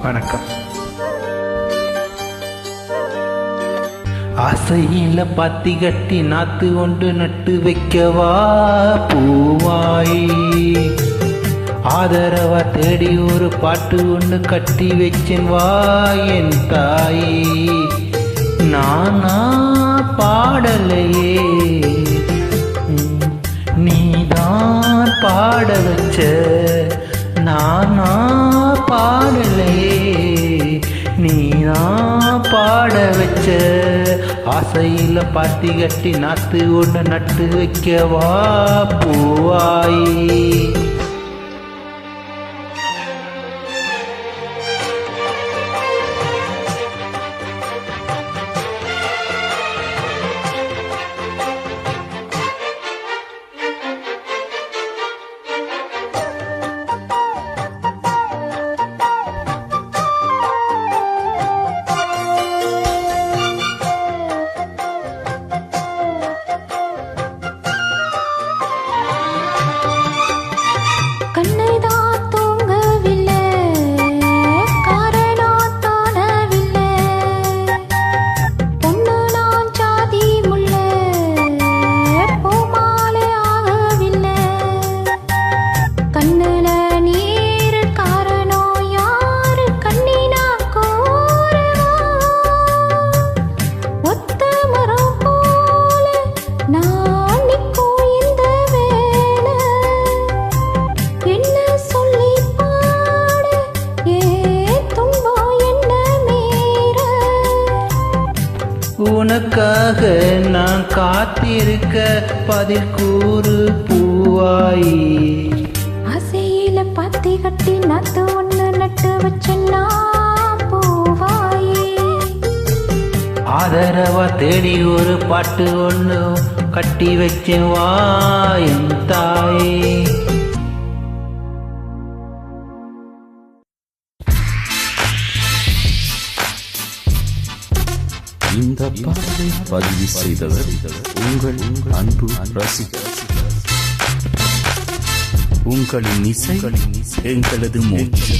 வணக்கம். ஆசையில பாத்தி கட்டி நாத்து ஒன்று நட்டு வைக்கவா பூவாயி, ஆதரவா தேடி ஒரு பாட்டு ஒன்று கட்டி வச்சேன் வா என் தாயி. நானா பாடலையே, நீதான் பாட வச்ச. நானா பாடலையே, நீதான் பாட வச்ச. ஆசையில பாத்தி கட்டி நாத்து ஒன்று நட்டு வைக்கவா பூவாயி. உனக்காக நான் காத்திருக்க பதில் கூறு பூவாயி. ஆசையில பாத்தி கட்டி நாத்து ஒன்று நட்டு வச்சா பூவாயி. ஆதரவா தேடி ஒரு பாட்டு ஒன்று கட்டி வச்சேன் வா என் தாயே. இந்த பாடலை பதிவு செய்தவர் உங்கள் அன்பு ரசிகர். உங்களின் இசை எங்களது மூச்சு.